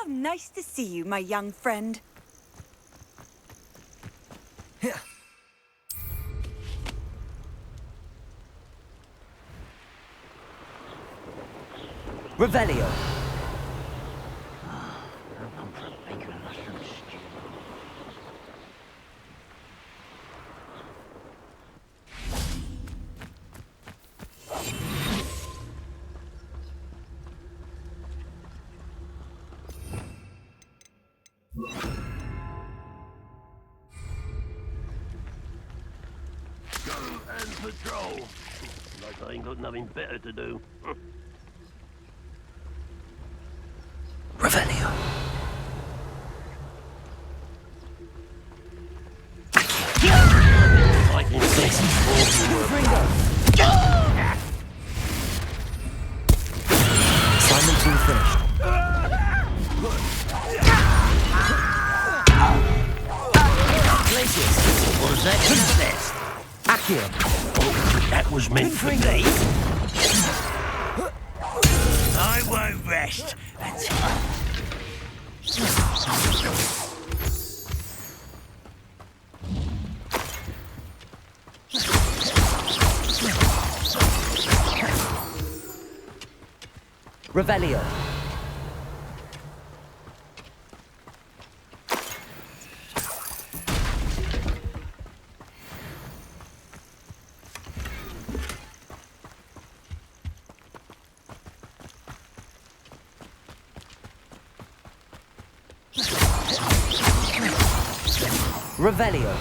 nice to see you, my young friend. Revelio. And patrol. Like I ain't got nothing better to do. Revelio. I can see some Simon team finished. Glacius. What was that? What's that? Accio. Oh, that was meant for me. I won't rest until... Revelio. Revelio.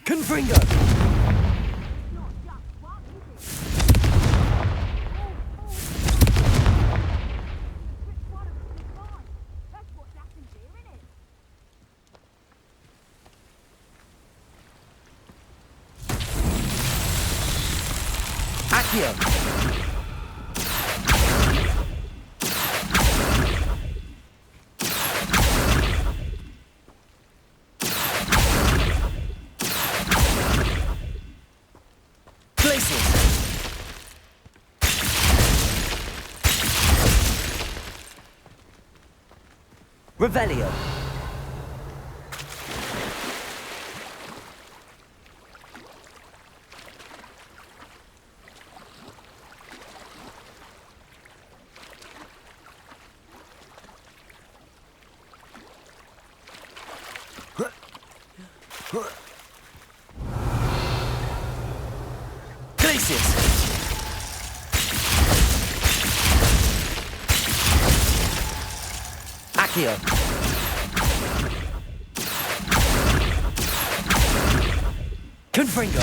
Confringo. Accio. Places. Revelio. Places. Accio. Confringo.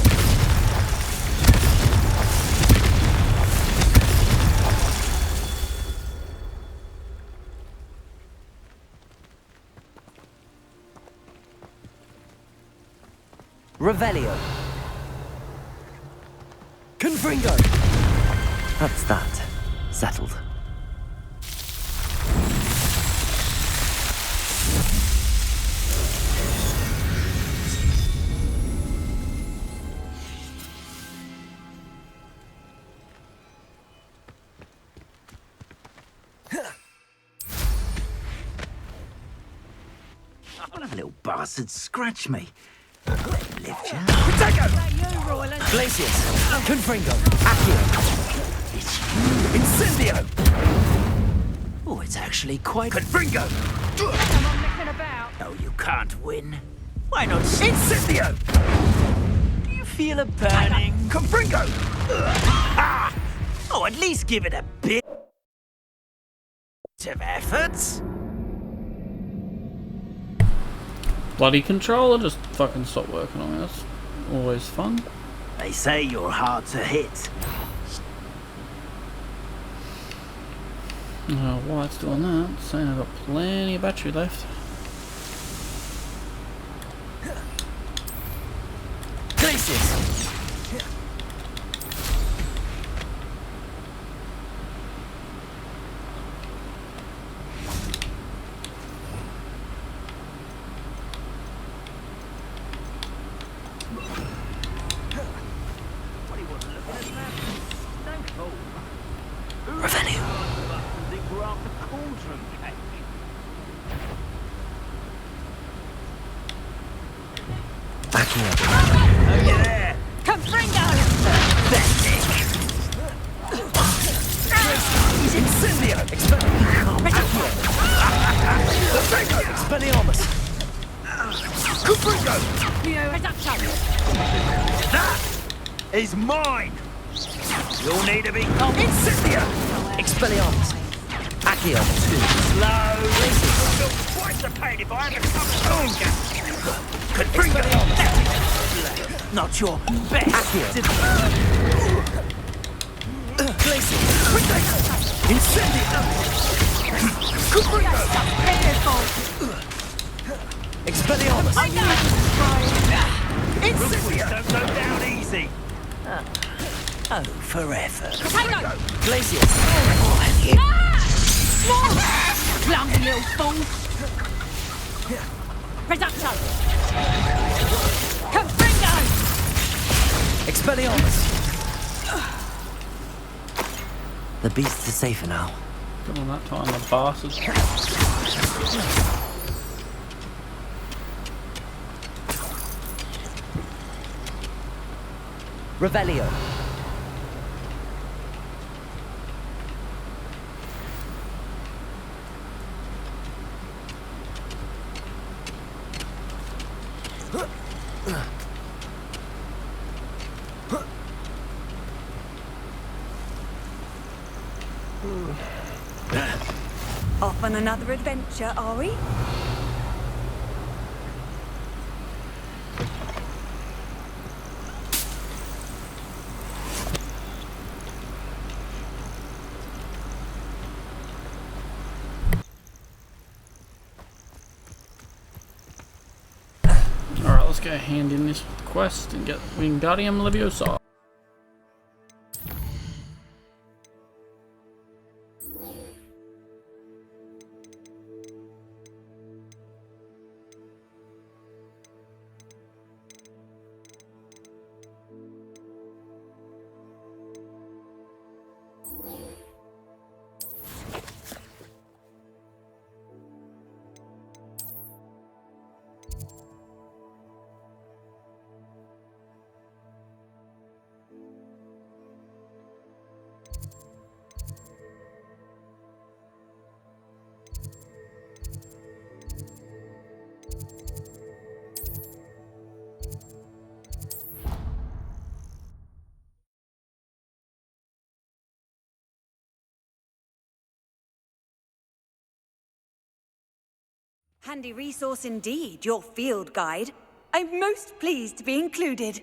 Revelio. Confringo. That's that. Settled. I'll have a little bastard scratch me. Lift ya. Glacius. Confringo. Accio. It's Incendio. Oh, it's actually quite... Confringo. No, you can't win. Why not... Incendio. Do you feel a burning? Confringo. Ah! Oh, at least give it a bit of effort. Bloody controller just fucking stopped working on me. That's always fun. They say you're hard to hit. While it's doing that, it's saying I've got plenty of battery left. Glacius. Revenue. Accio. Oh, you're there. Confringo! Incendio. Accio. Expelliarmus. Confringo. Reducto! That is mine. You'll need to be Incendio. Expelliarmus. Accio. slow. You'll twice the pain if I had to come stronger. Confringo. Not your best. Accio. Glacius. Incendio. Confringo. Expelliarmus. Incendio. Don't go down easy. Oh, forever. Potato! Glacius. Clumsy little fool! Reducto! Confringo! Expelliarmus. The beasts are safer now. Come on that time, the bastards. Revelio. Off on another adventure, are we? Alright, let's go hand in this quest and get Wingardium Leviosa. Handy resource indeed, your field guide. I'm most pleased to be included.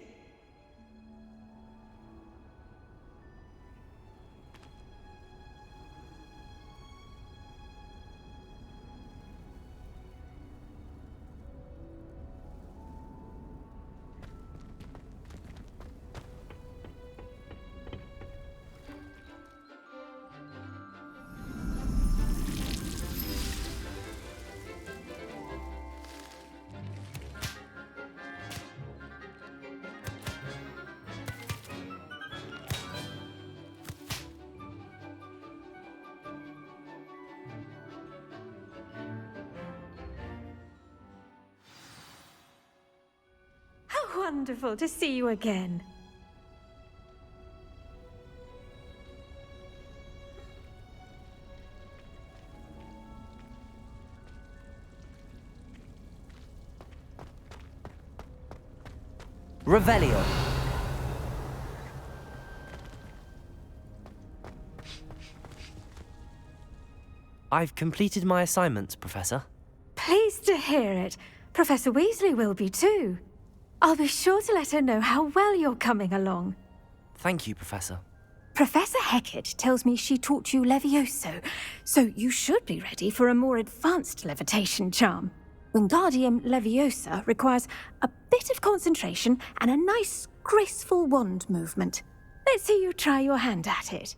How wonderful to see you again. Revelio. I've completed my assignments, Professor. Pleased to hear it. Professor Weasley will be too. I'll be sure to let her know how well you're coming along. Thank you, Professor. Professor Hecat tells me she taught you Levioso, so you should be ready for a more advanced levitation charm. Wingardium Leviosa requires a bit of concentration and a nice, graceful wand movement. Let's see you try your hand at it.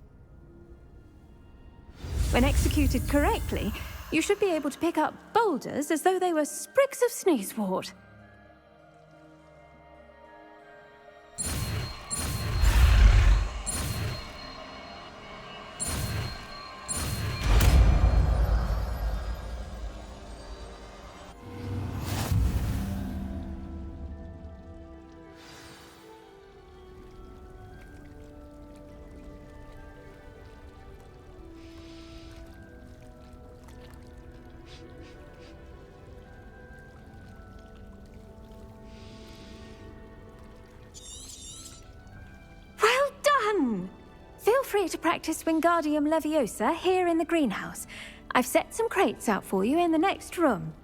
When executed correctly, you should be able to pick up boulders as though they were sprigs of sneezewort. free to practice Wingardium Leviosa here in the greenhouse. I've set some crates out for you in the next room.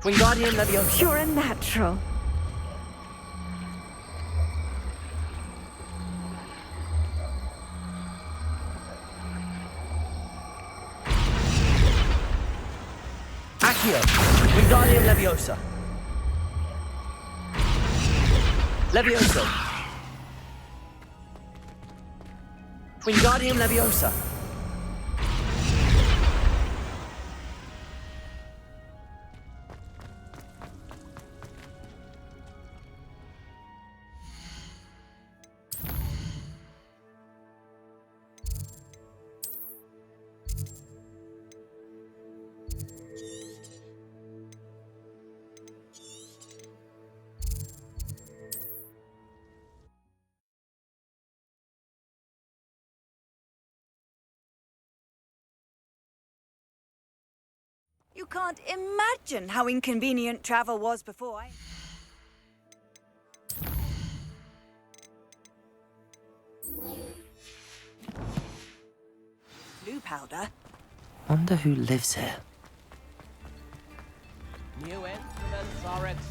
Wingardium Leviosa. You're a natural. Accio. Wingardium Leviosa. Leviosa. Wingardium Leviosa. You can't imagine how inconvenient travel was before I... Blue powder? Wonder who lives here.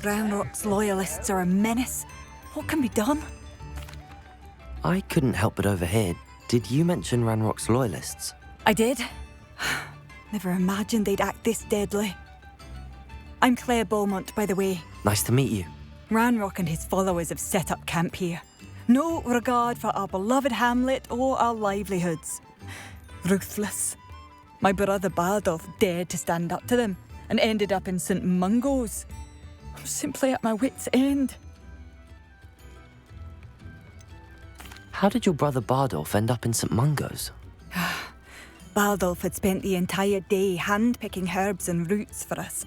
Ranrock's loyalists are a menace. What can be done? I couldn't help but overhear. Did you mention Ranrock's loyalists? I did. Never imagined they'd act this deadly. I'm Claire Beaumont, by the way. Nice to meet you. Ranrock and his followers have set up camp here. No regard for our beloved hamlet or our livelihoods. Ruthless. My brother Bardolph dared to stand up to them and ended up in St. Mungo's. I'm simply at my wit's end. How did your brother Bardolph end up in St. Mungo's? Bardolph had spent the entire day hand-picking herbs and roots for us.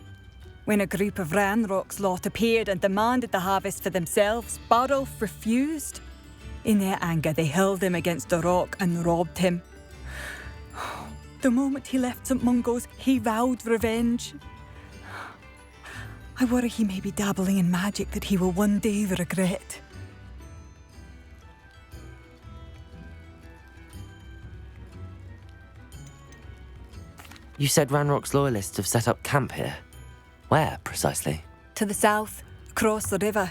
When a group of Ranrock's lot appeared and demanded the harvest for themselves, Bardolph refused. In their anger, they hurled him against a rock and robbed him. The moment he left St. Mungo's, he vowed revenge. I worry he may be dabbling in magic that he will one day regret. You said Ranrock's loyalists have set up camp here. Where, precisely? To the south, across the river.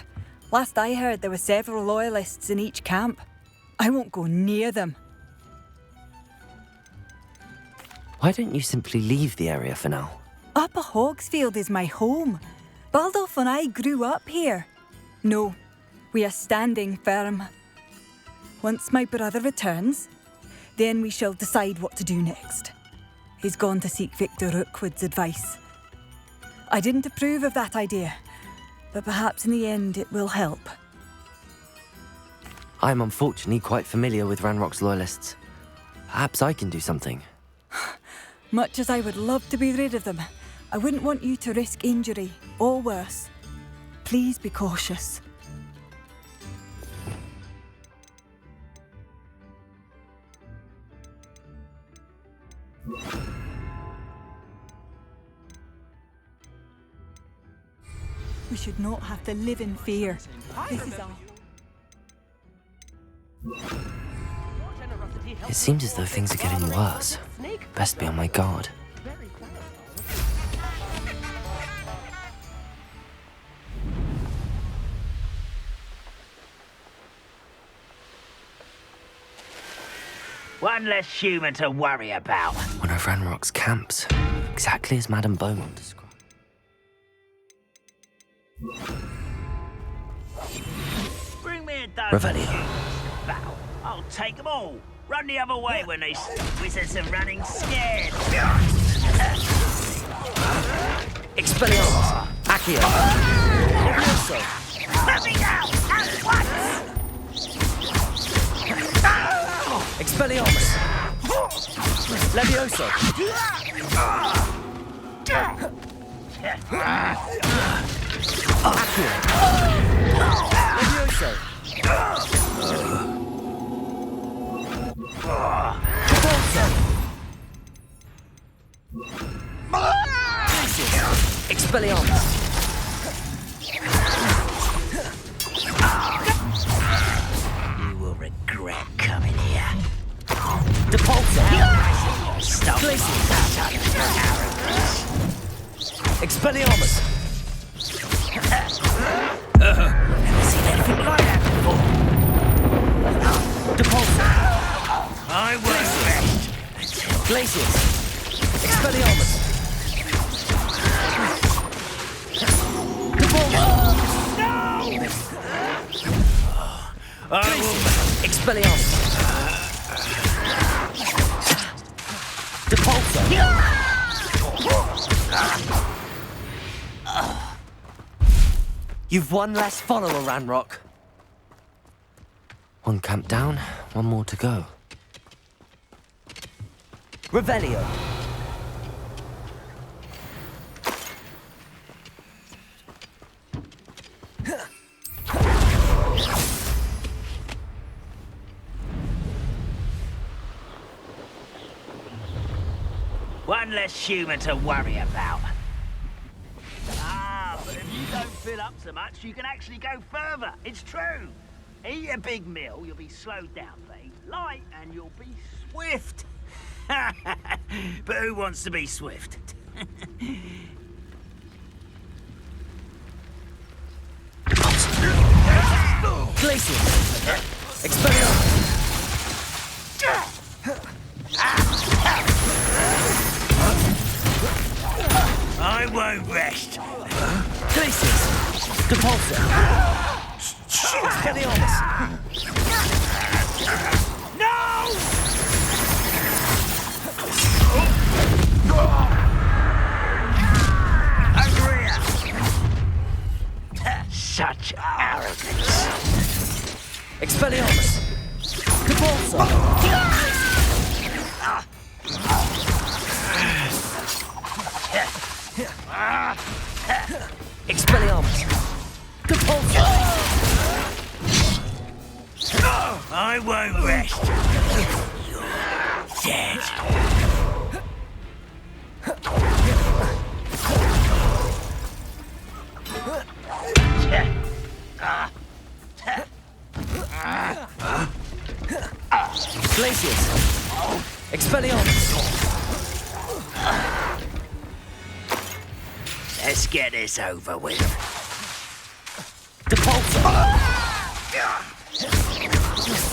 Last I heard, there were several loyalists in each camp. I won't go near them. Why don't you simply leave the area for now? Upper Hogsfield is my home. Baldolph and I grew up here. No, we are standing firm. Once my brother returns, then we shall decide what to do next. He's gone to seek Victor Rookwood's advice. I didn't approve of that idea, but perhaps in the end it will help. I'm unfortunately quite familiar with Ranrock's loyalists. Perhaps I can do something. Much as I would love to be rid of them, I wouldn't want you to risk injury, or worse. Please be cautious. We should not have to live in fear. This is our... It seems as though things are getting worse. Best be on my guard. One less human to worry about. One of Ranrock's camps, exactly as Madame Beaumont described. Bring me a dozen Revelio. humans to battle. I'll take them all. Run the other way when these wizards are running scared. Expelliarmus! Accio! Levioso! Let me out! At once! Expelliarmus! Levioso! Accio! Levioso! Repulso! Expelliarmus! You will regret coming here. Depulso! Stop Glacius! arrogance. Expelliarmus! Never seen anything like that before. Depulso! I won't rest. Glacius! Expelliarmus! Depulso! I will. Expelliarmus! Depulso! You've one less follower, Ranrock. One camp down, one more to go. Revelio. One less human to worry about. Ah, but if you don't fill up so much, you can actually go further. It's true. Eat a big meal, you'll be slowed down for eat light, and you'll be swift. But who wants to be swift? Glacius. Expelliarmus. I won't rest. Glacius. Depulso. Expelliarmus. No! Over here. Such arrogance. Expelliarmus. Depulso. Expelliarmus. Depulso. I won't rest. You're dead. Glacius. Expelliarmus. Let's get this over with. Depulso.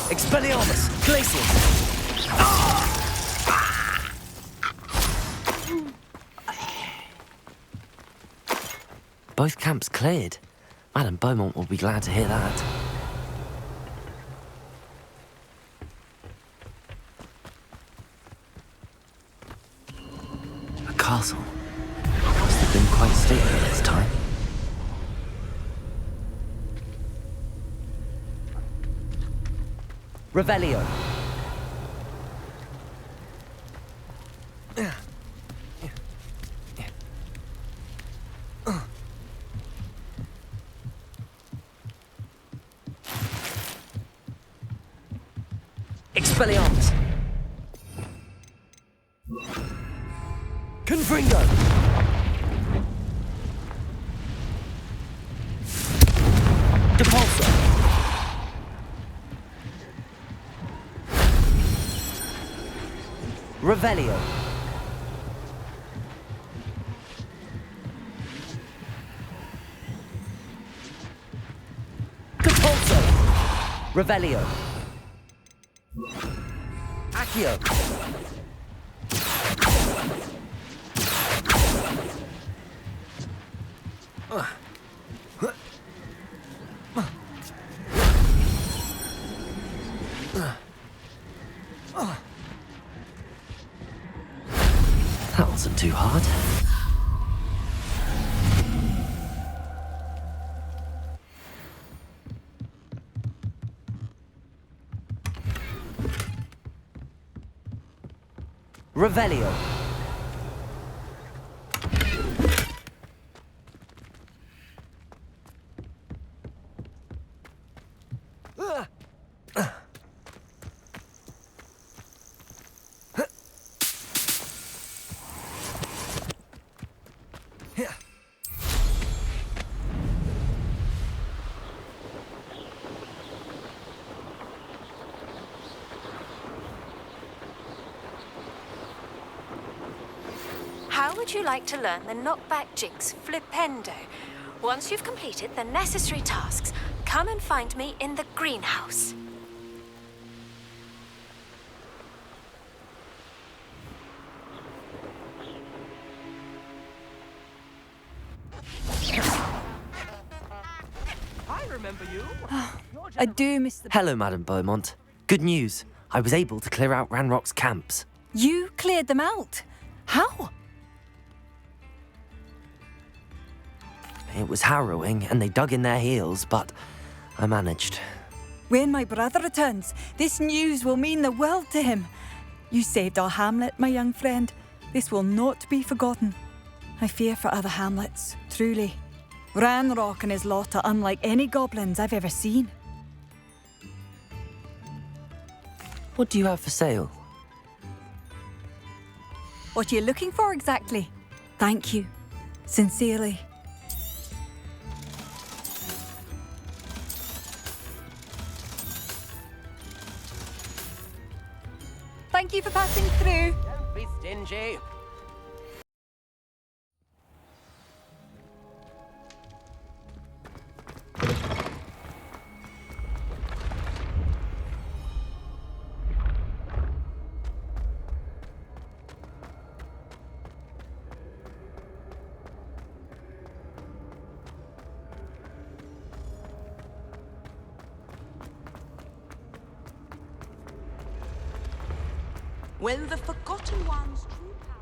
Expelliarmus. Glacius. Both camps cleared. Madame Beaumont will be glad to hear that. A castle. Must have been quite stately this time. Revelio. Expelliarmus. Confringo. Depulso. Revelio. Depulso. Revelio. Accio. That wasn't too hard. Revelio. How would you like to learn the knockback jinx flipendo? Once you've completed the necessary tasks, come and find me in the greenhouse. I remember you. I do miss the... Hello, Madame Beaumont. Good news. I was able to clear out Ranrock's camps. You cleared them out? How? It was harrowing, and they dug in their heels, but I managed. When my brother returns, this news will mean the world to him. You saved our hamlet, my young friend. This will not be forgotten. I fear for other hamlets, truly. Ranrock and his lot are unlike any goblins I've ever seen. What do you have for sale? What are you looking for exactly? Thank you. Sincerely. Thank you for passing through. Don't be stingy. When the Forgotten One's true power...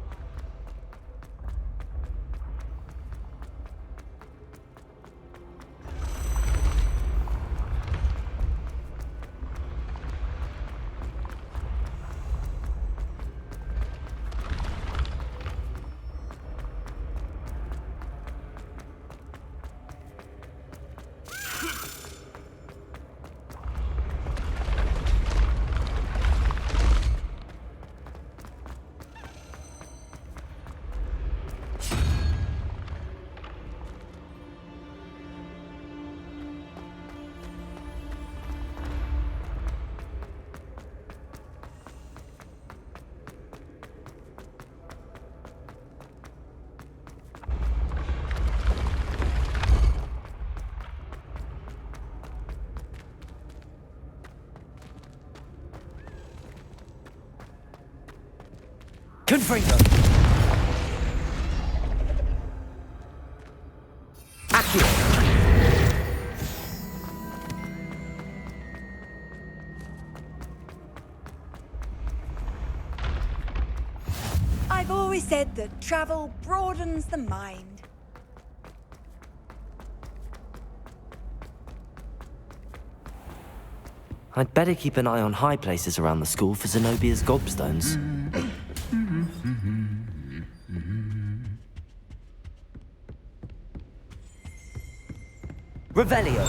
Confringo! Accio! I've always said that travel broadens the mind. I'd better keep an eye on high places around the school for Zenobia's gobstones. Revelio!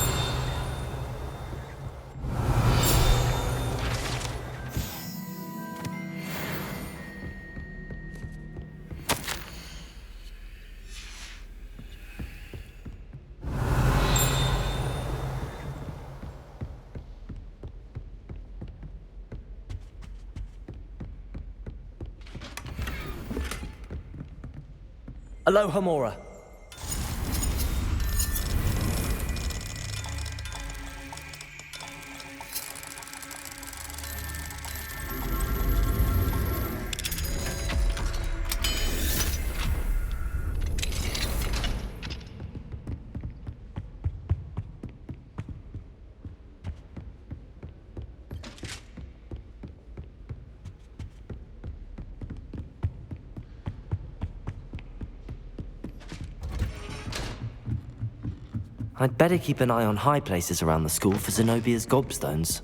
Aloha Mora. I'd better keep an eye on high places around the school for Zenobia's gobstones.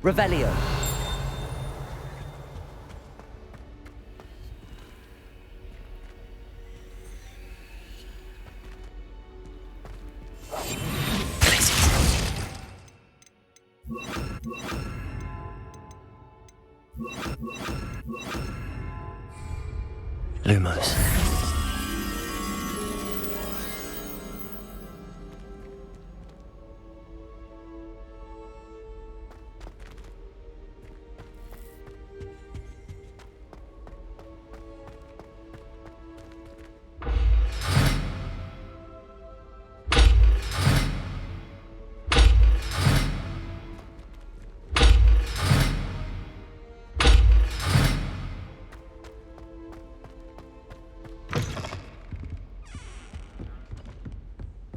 Revelio. Lumos.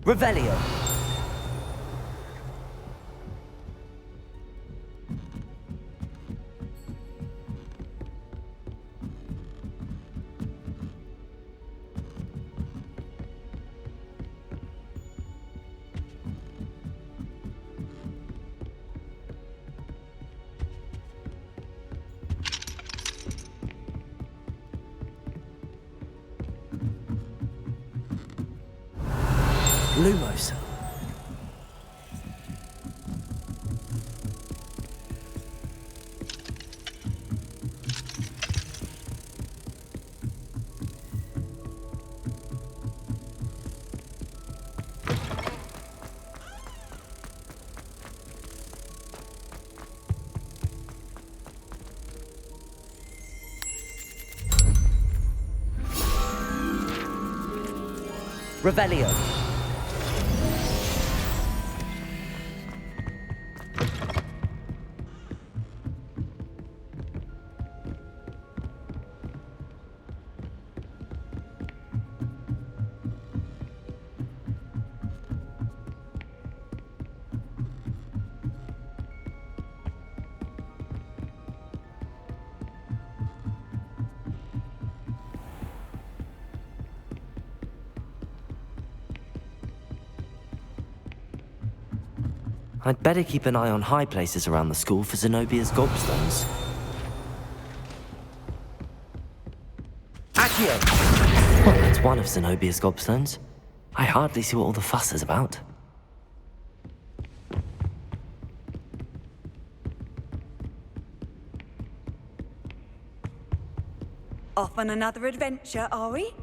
Revelio. Lumos. Revelio. I'd better keep an eye on high places around the school for Zenobia's gobstones. Accio! Well, that's one of Zenobia's gobstones. I hardly see what all the fuss is about. Off on another adventure, are we?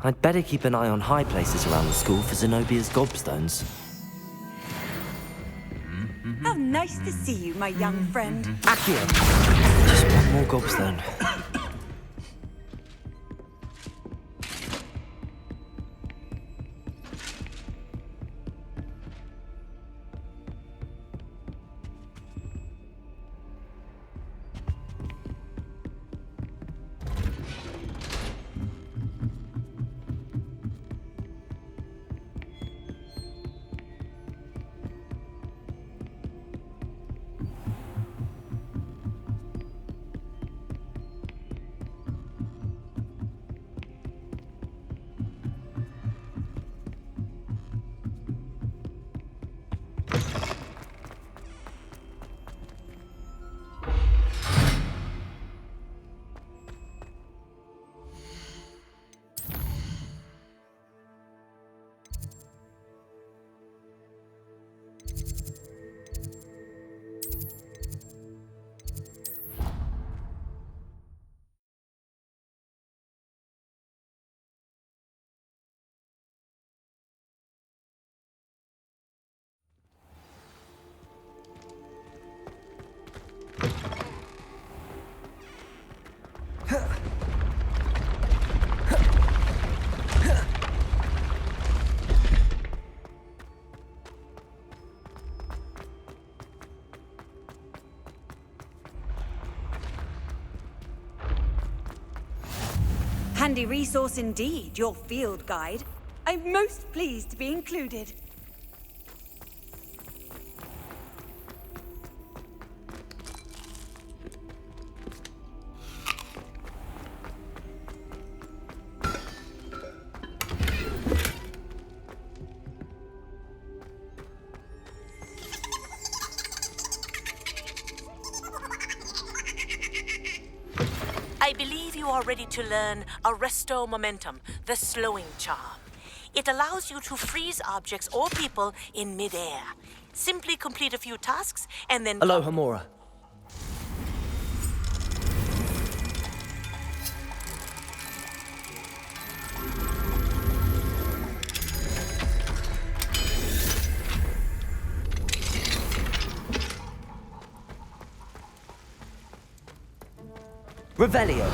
I'd better keep an eye on high places around the school for Zenobia's gobstones. How nice to see you, my young friend. Accio! Just one more gobstone. Handy resource indeed, your field guide. I'm most pleased to be included. I believe you are ready to learn Arresto Momentum, the slowing charm. It allows you to freeze objects or people in midair. Simply complete a few tasks and then... Aloha Mora. Revelio.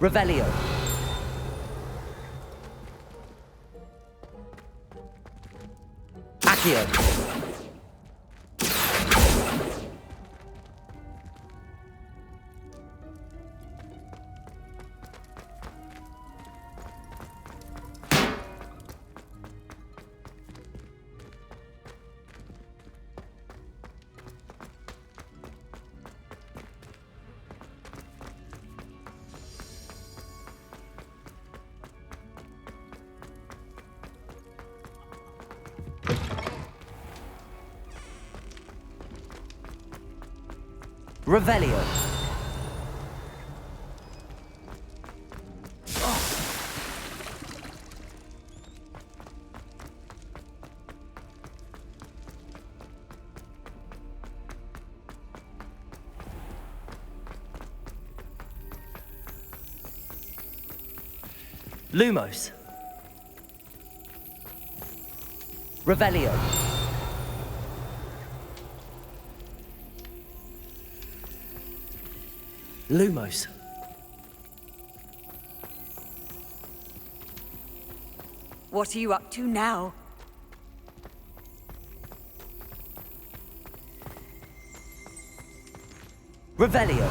Revelio. Accio. Revelio. Lumos. Revelio. Lumos. What are you up to now? Revelio.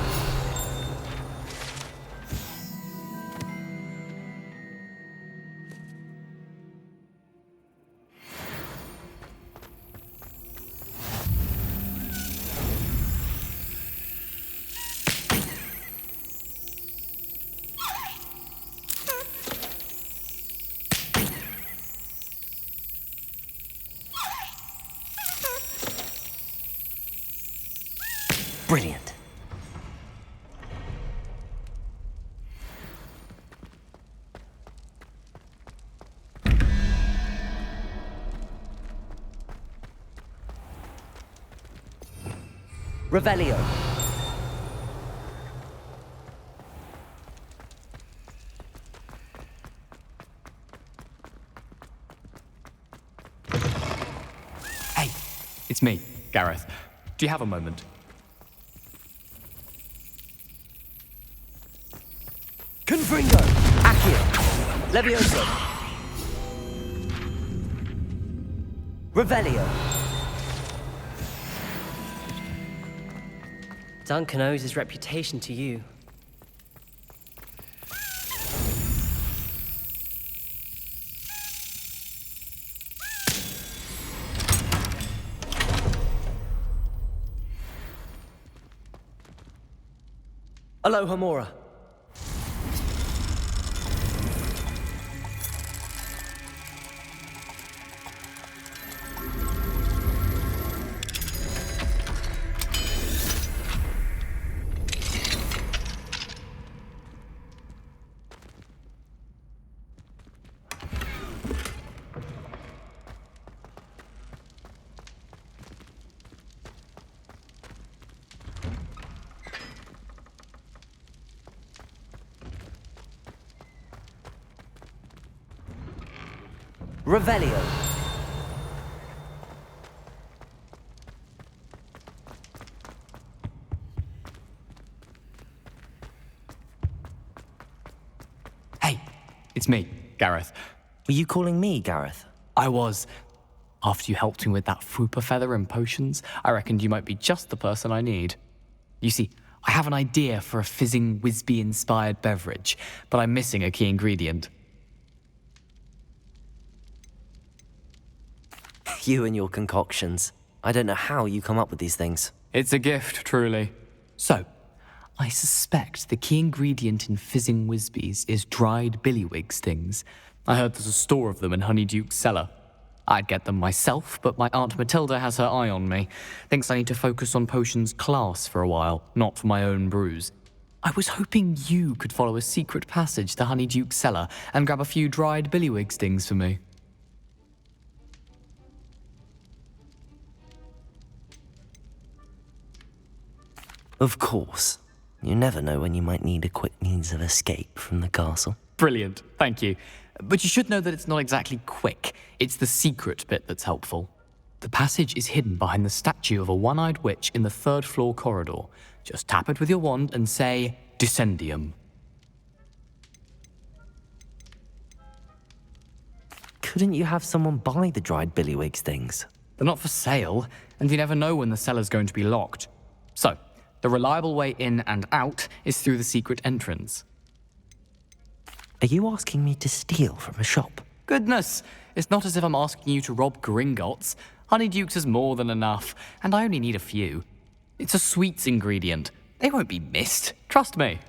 Brilliant. Revelio. Hey, it's me, Gareth. Do you have a moment? Confringo. Accio. Levioso. Revelio. Duncan owes his reputation to you. Aloha Mora. Revelio. Hey, it's me, Gareth. Were you calling me, Gareth? I was. After you helped me with that Fupa feather and potions, I reckoned you might be just the person I need. You see, I have an idea for a fizzing Wisby-inspired beverage, but I'm missing a key ingredient. You and your concoctions. I don't know how you come up with these things. It's a gift, truly. So, I suspect the key ingredient in fizzing Wisbies is dried billywig stings. I heard there's a store of them in Honeyduke's cellar. I'd get them myself, but my Aunt Matilda has her eye on me. Thinks I need to focus on potions class for a while, not for my own brews. I was hoping you could follow a secret passage to Honeyduke's cellar and grab a few dried billywig stings for me. Of course. You never know when you might need a quick means of escape from the castle. Brilliant, thank you. But you should know that it's not exactly quick. It's the secret bit that's helpful. The passage is hidden behind the statue of a one-eyed witch in the third-floor corridor. Just tap it with your wand and say, Descendium. Couldn't you have someone buy the dried billywig stings? They're not for sale, and you never know when the cellar's going to be locked. So, the reliable way in and out is through the secret entrance. Are you asking me to steal from a shop? Goodness, it's not as if I'm asking you to rob Gringotts. Honeyduke's is more than enough, and I only need a few. It's a sweets ingredient. They won't be missed, trust me.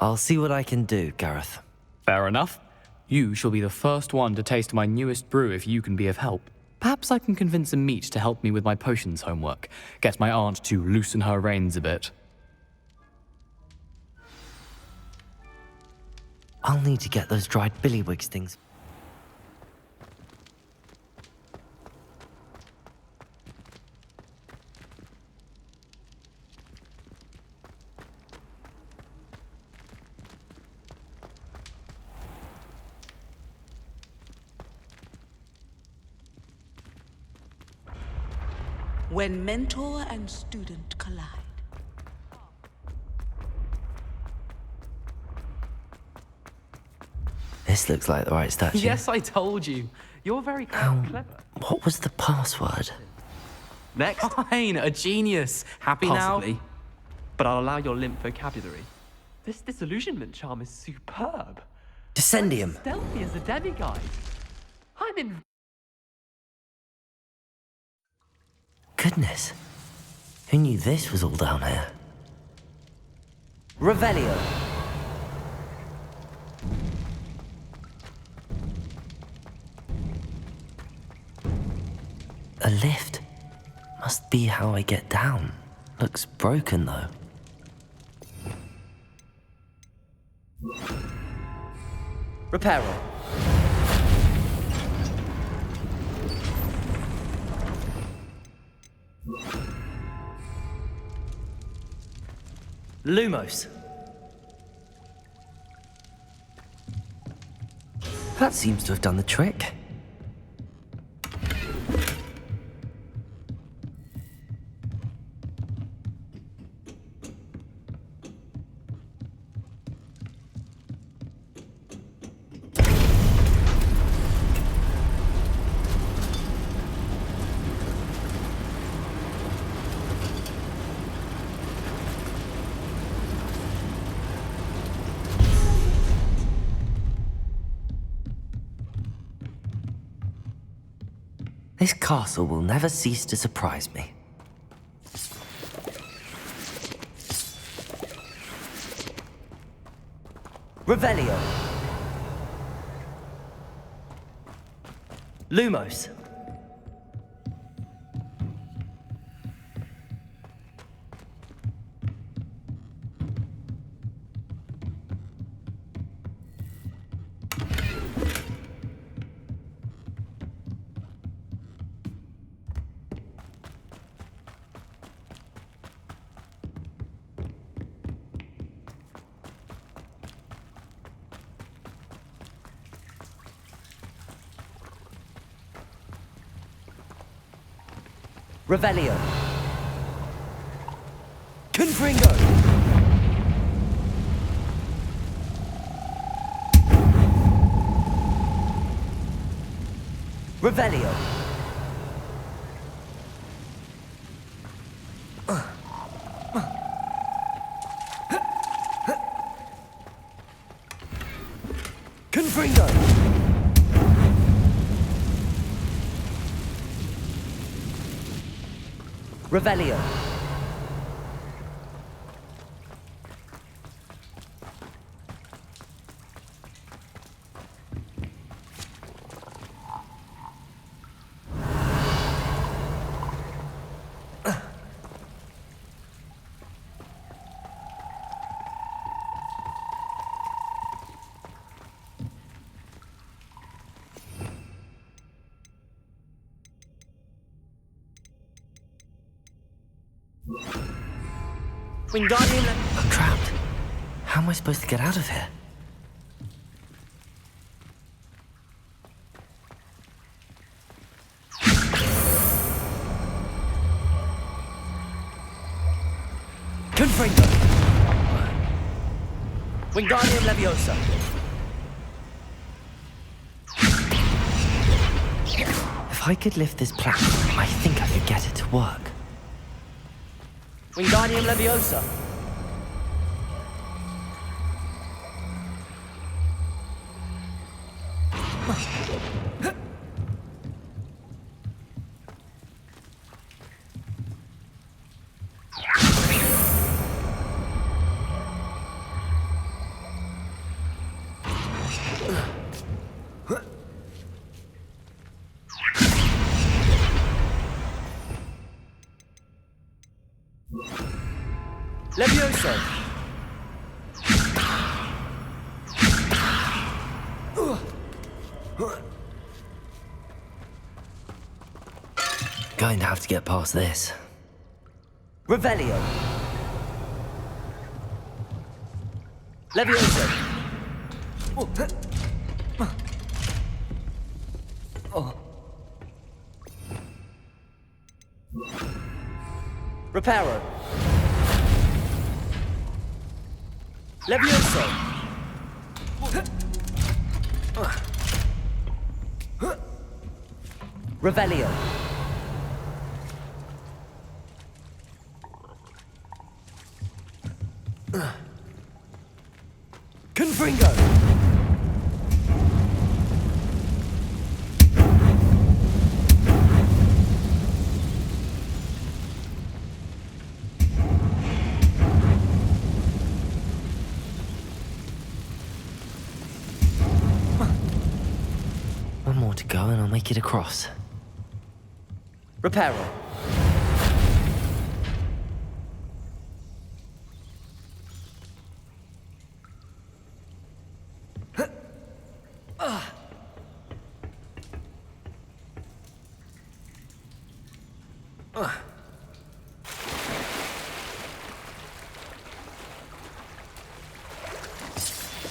I'll see what I can do, Gareth. Fair enough. You shall be the first one to taste my newest brew if you can be of help. Perhaps I can convince a meat to help me with my potions homework. Get my aunt to loosen her reins a bit. I'll need to get those dried billywig stings. When mentor and student collide. This looks like the right statue. Yes, I told you. You're very clever. What was the password? Next. Fine, a genius. Happy Possibly. now? But I'll allow your limp vocabulary. This disillusionment charm is superb. Descendium. Stealthy as a demiguise. I'm in... Goodness. Who knew this was all down here? Revelio. A lift. Must be how I get down. Looks broken, though. Reparo. Lumos. That seems to have done the trick. This castle will never cease to surprise me. Revelio. Lumos. Revelio. Confringo. Revelio. Confringo. Revelio. Wingardium. I'm trapped. How am I supposed to get out of here? Confringo. Wingardium Leviosa. If I could lift this platform, I think I could get it to work. Wingardium Leviosa. Levioso. Going to have to get past this. Revelio. Levioso. Reparo. Levioso. Revelio. Confringo. One more to go and I'll make it across. Reparo.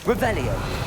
Revelio.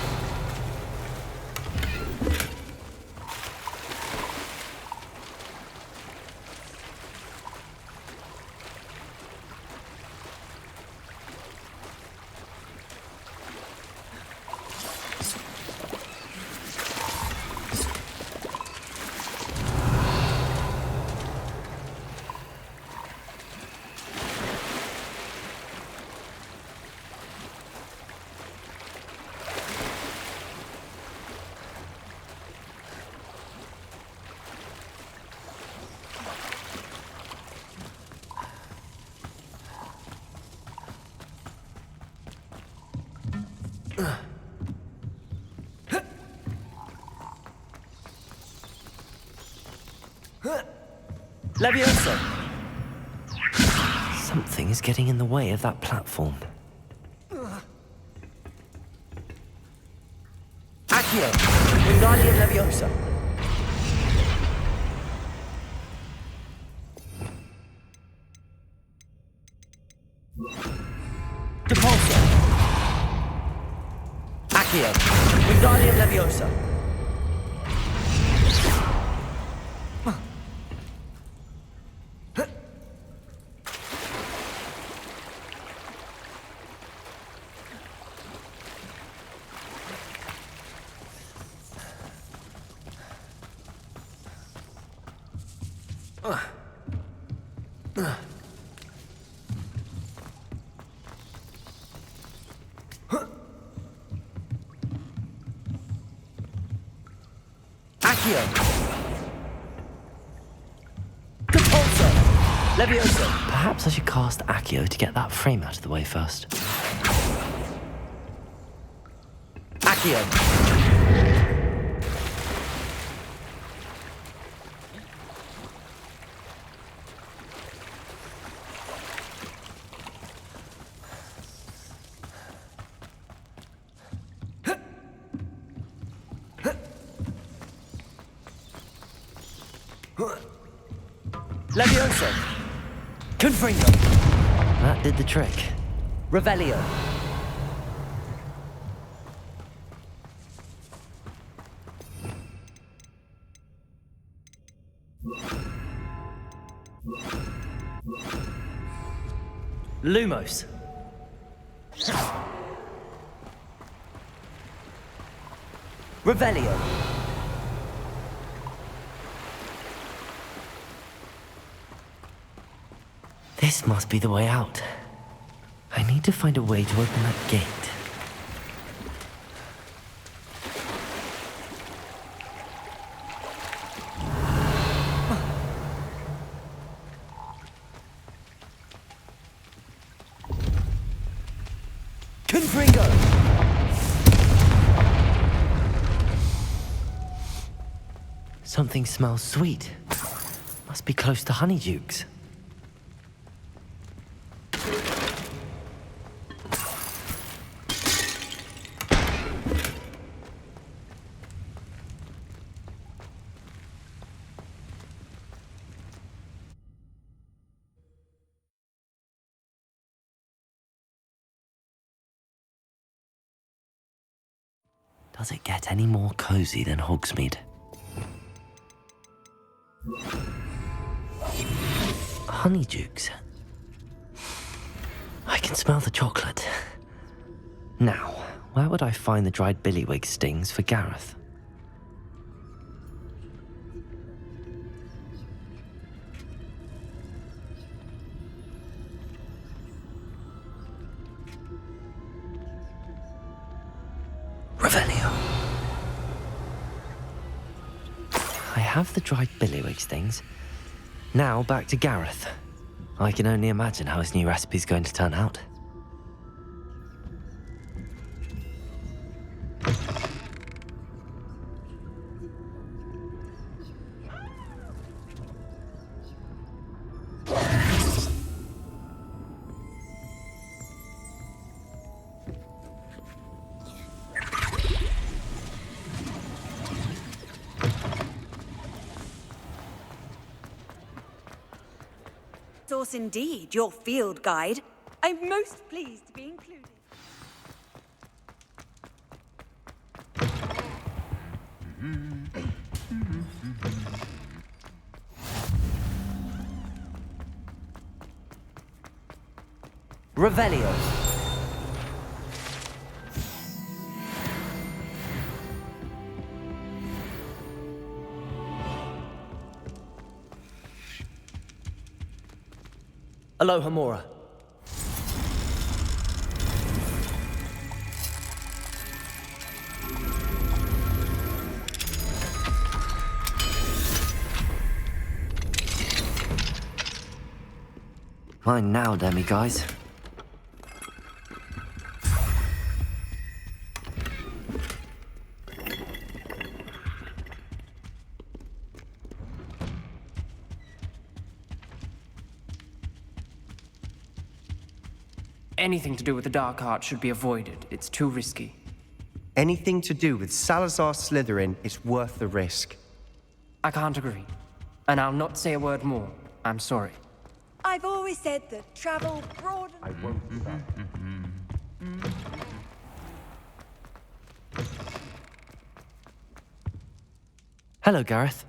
Levioso. Something is getting in the way of that platform. Accio. Wingardium Leviosa. Depulso. Accio. Wingardium Leviosa. Accio! Repulsor! Levioso! Perhaps I should cast Accio to get that frame out of the way first. Accio! Levioso! Confringo! That did the trick. Revelio! Lumos! Revelio! This must be the way out. I need to find a way to open that gate. Confringo! Something smells sweet. Must be close to Honeydukes. Does it get any more cozy than Hogsmeade? Honeydukes. I can smell the chocolate. Now, where would I find the dried billywig stings for Gareth? Revelio. I have the dried billywig stings. Now back to Gareth. I can only imagine how his new recipe's going to turn out. Source indeed, your field guide. I'm most pleased to be included. Revelio. Alohomora. Fine now, demi-guys. Anything to do with the dark art should be avoided. It's too risky. Anything to do with Salazar Slytherin is worth the risk. I can't agree. And I'll not say a word more. I'm sorry. I've always said that travel broadens. I won't stop. Hello, Gareth.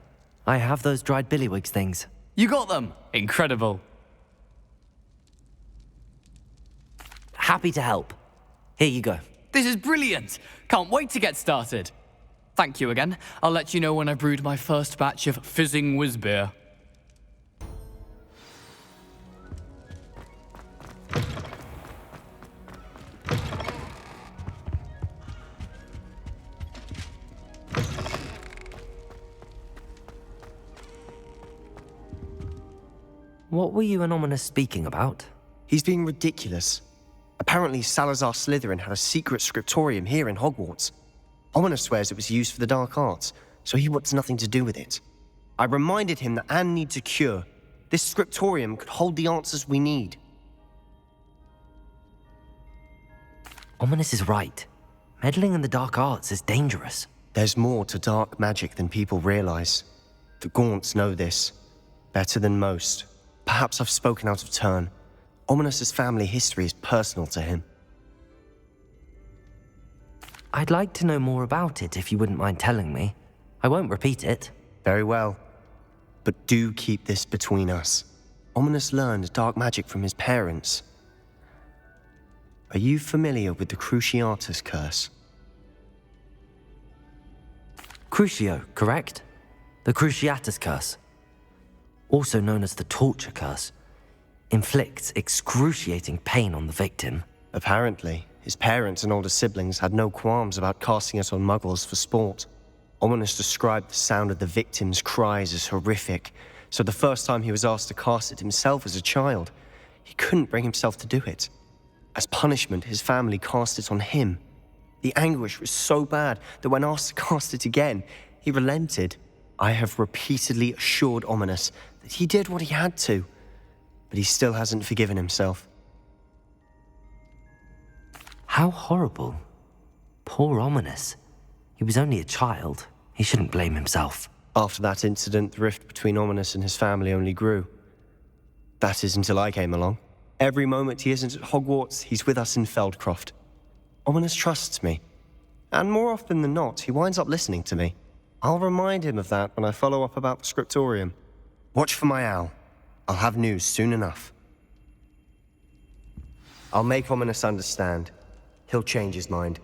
I have those dried billywig things. You got them! Incredible. Happy to help. Here you go. This is brilliant! Can't wait to get started. Thank you again. I'll let you know when I've brewed my first batch of fizzing whiz beer. What were you and Ominous speaking about? He's being ridiculous. Apparently, Salazar Slytherin had a secret scriptorium here in Hogwarts. Ominous swears it was used for the dark arts, so he wants nothing to do with it. I reminded him that Anne needs a cure. This scriptorium could hold the answers we need. Ominous is right. Meddling in the dark arts is dangerous. There's more to dark magic than people realize. The Gaunts know this. Better than most. Perhaps I've spoken out of turn. Ominous's family history is personal to him. I'd like to know more about it if you wouldn't mind telling me. I won't repeat it. Very well. But do keep this between us. Ominous learned dark magic from his parents. Are you familiar with the Cruciatus curse? Crucio, correct? The Cruciatus curse. Also known as the torture curse. Inflicts excruciating pain on the victim. Apparently, his parents and older siblings had no qualms about casting it on muggles for sport. Ominous described the sound of the victim's cries as horrific, so the first time he was asked to cast it himself as a child, he couldn't bring himself to do it. As punishment, his family cast it on him. The anguish was so bad that when asked to cast it again, he relented. I have repeatedly assured Ominous that he did what he had to, but he still hasn't forgiven himself. How horrible. Poor Ominous. He was only a child. He shouldn't blame himself. After that incident, the rift between Ominous and his family only grew. That is until I came along. Every moment he isn't at Hogwarts, he's with us in Feldcroft. Ominous trusts me. And more often than not, he winds up listening to me. I'll remind him of that when I follow up about the scriptorium. Watch for my owl. I'll have news soon enough. I'll make Ominous understand. He'll change his mind.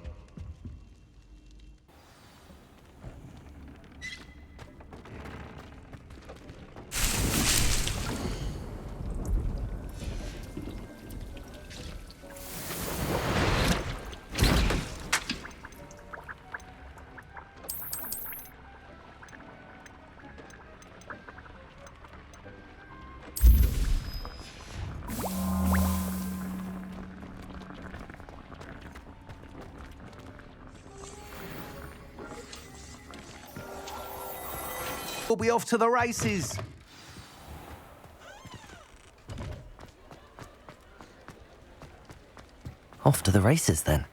We'll be off to the races. Off to the races, then.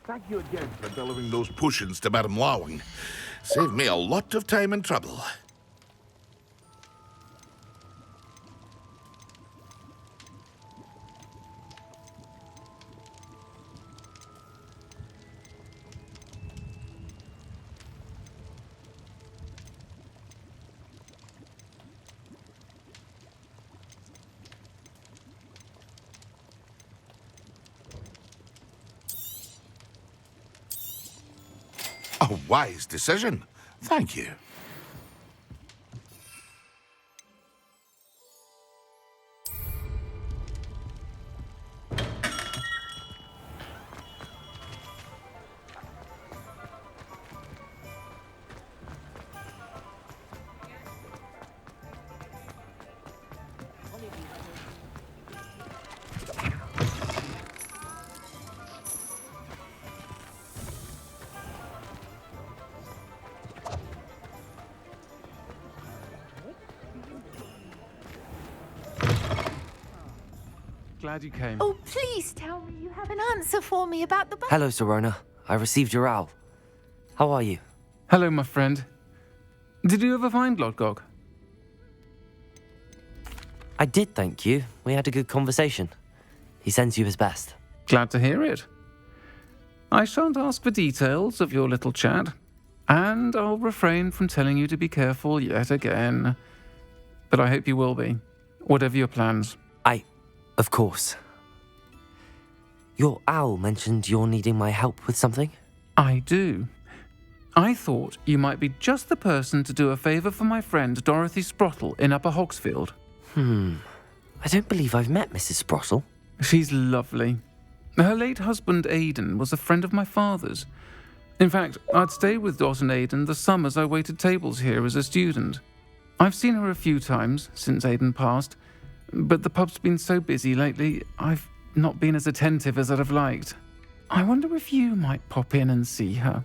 Thank you again for delivering those potions to Madame Lawing. Saved me a lot of time and trouble. A wise decision. Thank you. Glad you came. Oh, please tell me you have an answer for me about the... Hello, Serona. I received your owl. How are you? Hello, my friend. Did you ever find Lodgog? I did, thank you. We had a good conversation. He sends you his best. Glad to hear it. I shan't ask for details of your little chat. And I'll refrain from telling you to be careful yet again. But I hope you will be, whatever your plans. Of course. Your owl mentioned you're needing my help with something? I do. I thought you might be just the person to do a favour for my friend Dorothy Sprottle in Upper Hogsfield. I don't believe I've met Mrs. Sprottle. She's lovely. Her late husband Aidan was a friend of my father's. In fact, I'd stayed with Dot and Aidan the summers I waited tables here as a student. I've seen her a few times since Aidan passed, but the pub's been so busy lately, I've not been as attentive as I'd have liked. I wonder if you might pop in and see her.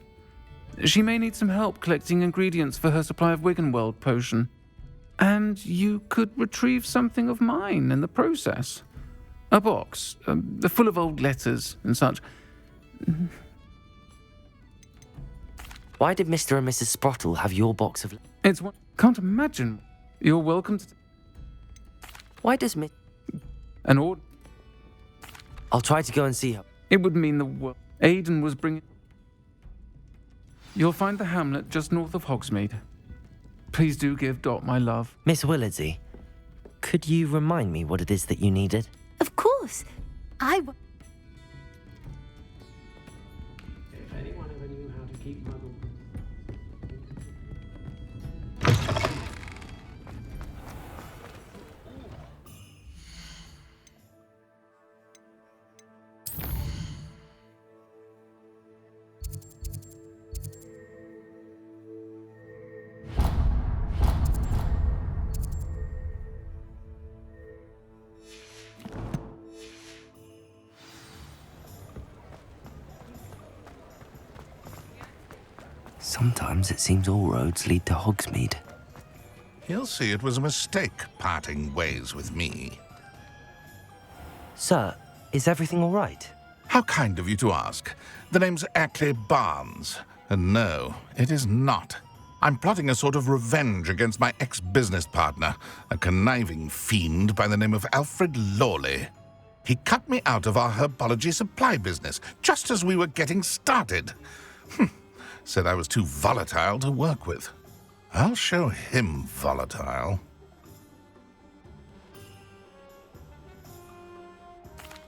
She may need some help collecting ingredients for her supply of Wiggenweld potion. And you could retrieve something of mine in the process. A box, full of old letters and such. Why did Mr. and Mrs. Sprottle have your box of... It's one... Can't imagine. You're welcome to... Why does Miss... An order... I'll try to go and see her. It would mean the world. Aidan was bringing... You'll find the hamlet just north of Hogsmeade. Please do give Dot my love. Miss Willardsey, could you remind me what it is that you needed? Of course. If anyone ever knew how to keep muggles... Sometimes it seems all roads lead to Hogsmeade. He'll see it was a mistake parting ways with me. Sir, is everything all right? How kind of you to ask. The name's Ackley Barnes. And no, it is not. I'm plotting a sort of revenge against my ex-business partner, a conniving fiend by the name of Alfred Lawley. He cut me out of our herbology supply business, just as we were getting started. Said I was too volatile to work with. I'll show him volatile.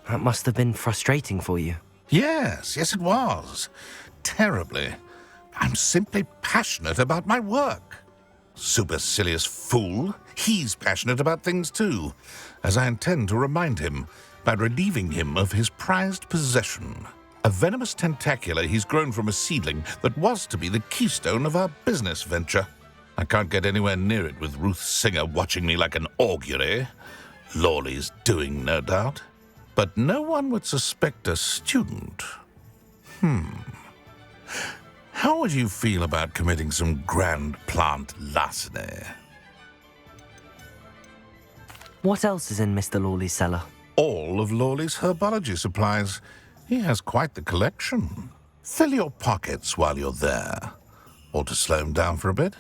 That must have been frustrating for you. Yes, it was. Terribly. I'm simply passionate about my work. Supercilious fool. He's passionate about things too, as I intend to remind him by relieving him of his prized possession. A venomous tentacular he's grown from a seedling that was to be the keystone of our business venture. I can't get anywhere near it with Ruth Singer watching me like an augury. Lawley's doing, no doubt. But no one would suspect a student. How would you feel about committing some grand plant larceny? What else is in Mr. Lawley's cellar? All of Lawley's herbology supplies. He has quite the collection. Fill your pockets while you're there. Or to slow him down for a bit.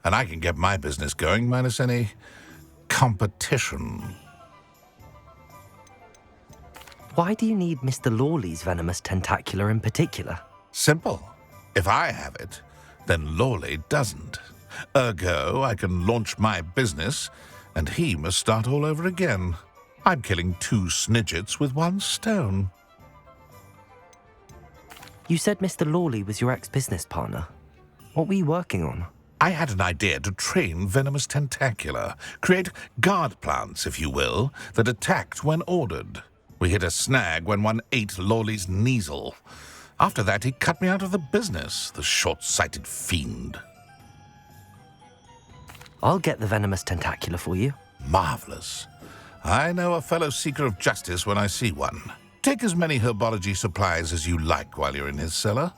And I can get my business going minus any competition. Why do you need Mr. Lawley's venomous tentacular in particular? Simple. If I have it, then Lawley doesn't. Ergo, I can launch my business, and he must start all over again. I'm killing 2 snidgets with 1 stone. You said Mr. Lawley was your ex-business partner. What were you working on? I had an idea to train venomous tentacular, create guard plants, if you will, that attacked when ordered. We hit a snag when one ate Lawley's Kneasel. After that, he cut me out of the business, the short-sighted fiend. I'll get the venomous tentacular for you. Marvelous. I know a fellow seeker of justice when I see one. Take as many herbology supplies as you like while you're in his cellar.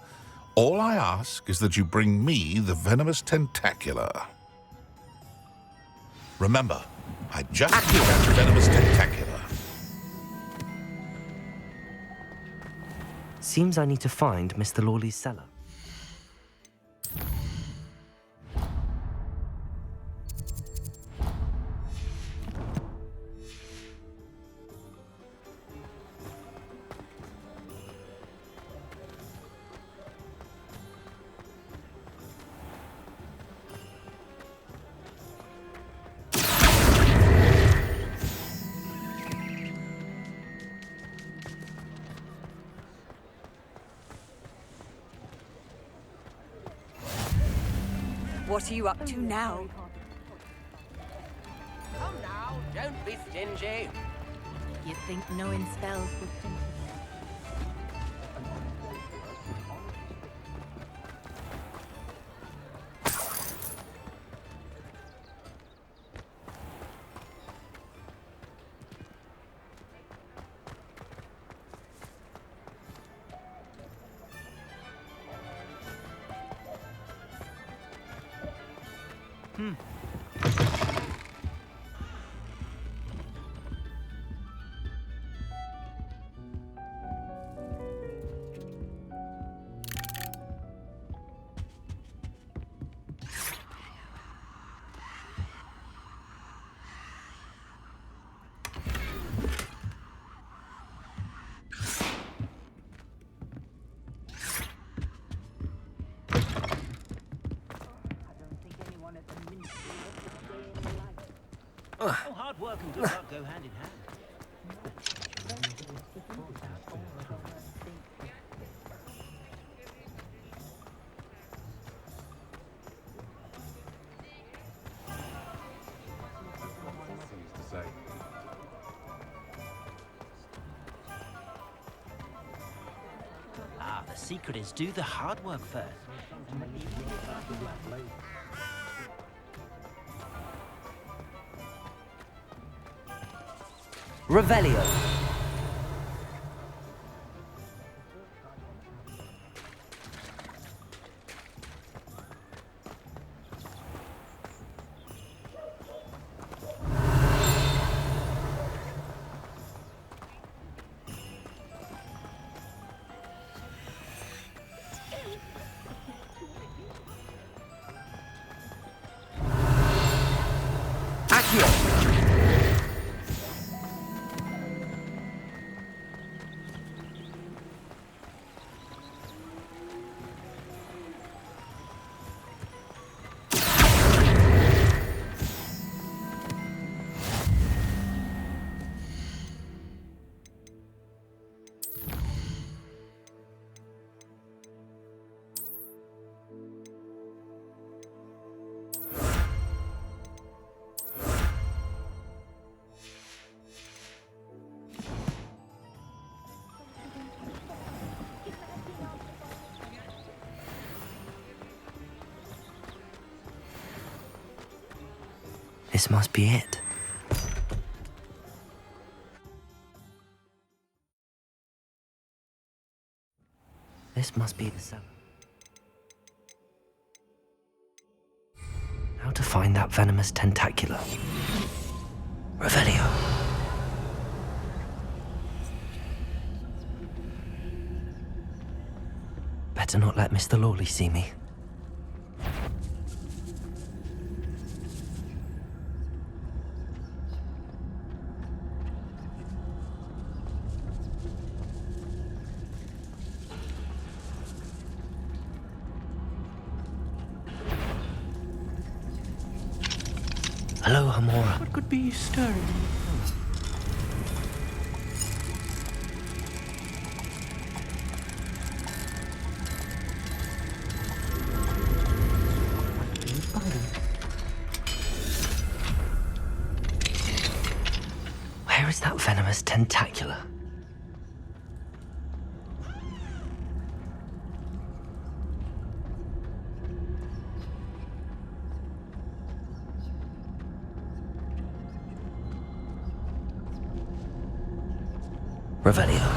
All I ask is that you bring me the venomous tentacular. Remember, I just got the venomous tentacular. Seems I need to find Mr. Lawley's cellar. What are you up to now? Come now, don't be stingy. You'd think knowing spells would think. Oh, hard work and good luck go hand in hand. Ah, the secret is do the hard work first. Revelio. This must be it. This must be the cellar. How to find that venomous tentacula? Revelio. Better not let Mr. Lawley see me. Hello, Hamora. What could be stirring? Where is that venomous tentacula? Revelio.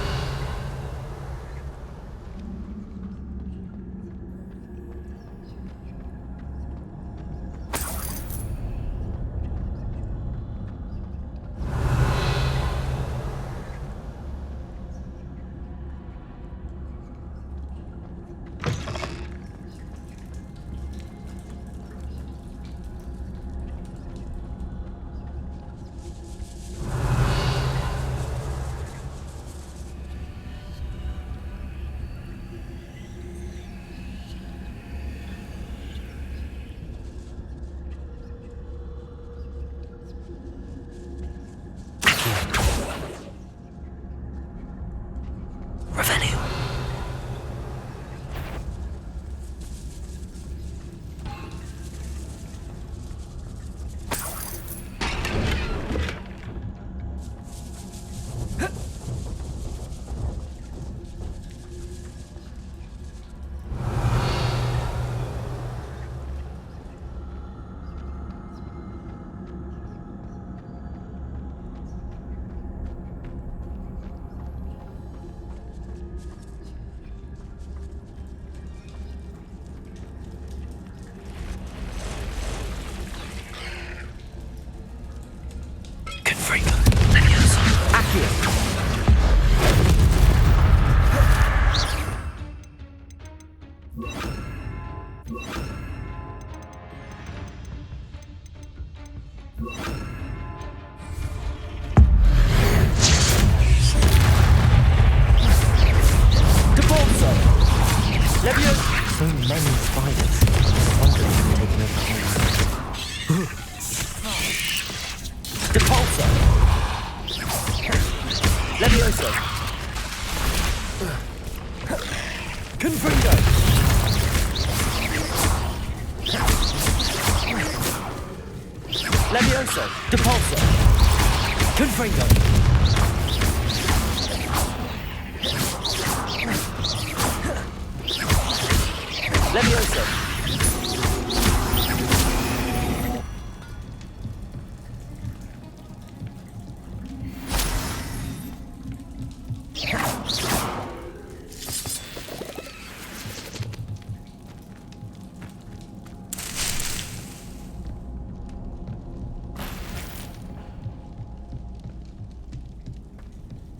So many spiders. Wondering if they're taking over Hogwarts. Depulso! Levioso! Confringo! Levioso! Depulso! Confringo! Levioso!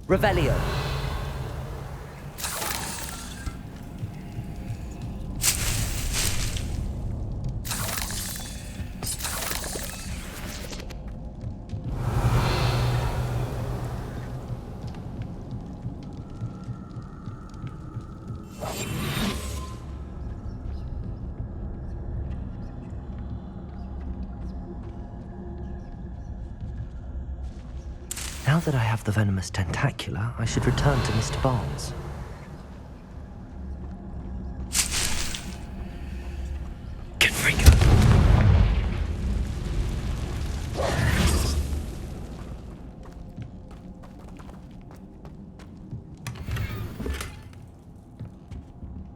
Revelio. Now that I have the venomous tentacula, I should return to Mr. Barnes. Confringo.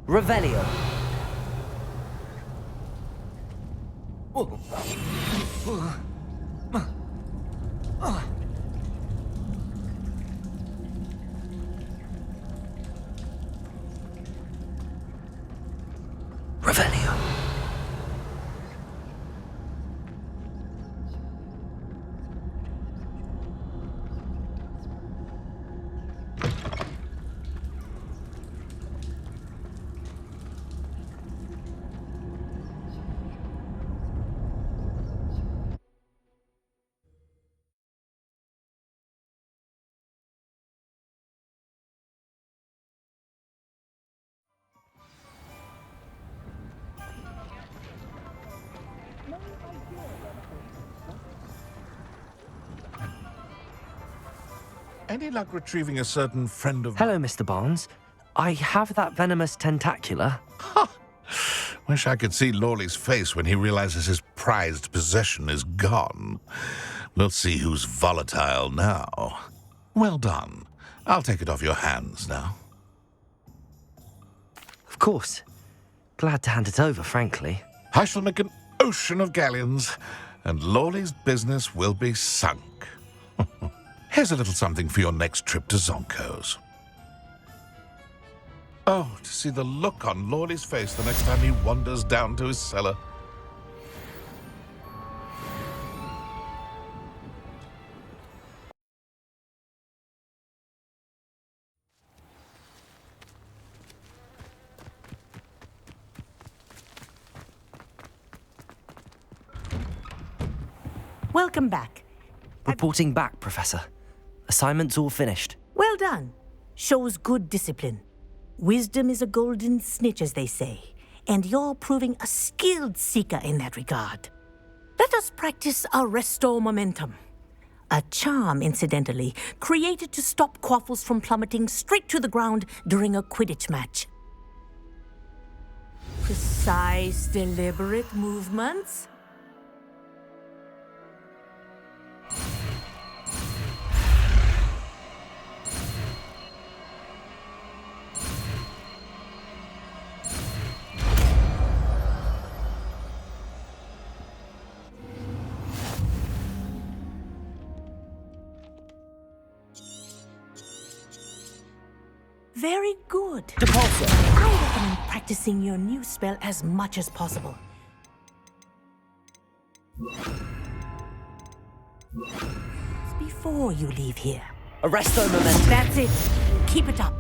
Revelio. Revelio. Any luck retrieving a certain friend of... Hello, Mr. Barnes. I have that venomous tentacula. Wish I could see Lawley's face when he realizes his prized possession is gone. We'll see who's volatile now. Well done. I'll take it off your hands now. Of course. Glad to hand it over, frankly. I shall make an ocean of galleons, and Lawley's business will be sunk. Here's a little something for your next trip to Zonko's. Oh, to see the look on Lawley's face the next time he wanders down to his cellar. Welcome back. Reporting back, Professor. Assignment's all finished. Well done. Shows good discipline. Wisdom is a golden snitch, as they say, and you're proving a skilled seeker in that regard. Let us practice Arresto Momentum. A charm, incidentally, created to stop quaffles from plummeting straight to the ground during a Quidditch match. Precise, deliberate movements. Very good. Depulso. I recommend practicing your new spell as much as possible. Before you leave here, Arresto momentum. That's it. Keep it up.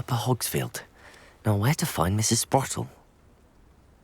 Upper Hogsfield. Now where to find Mrs. Sprottle?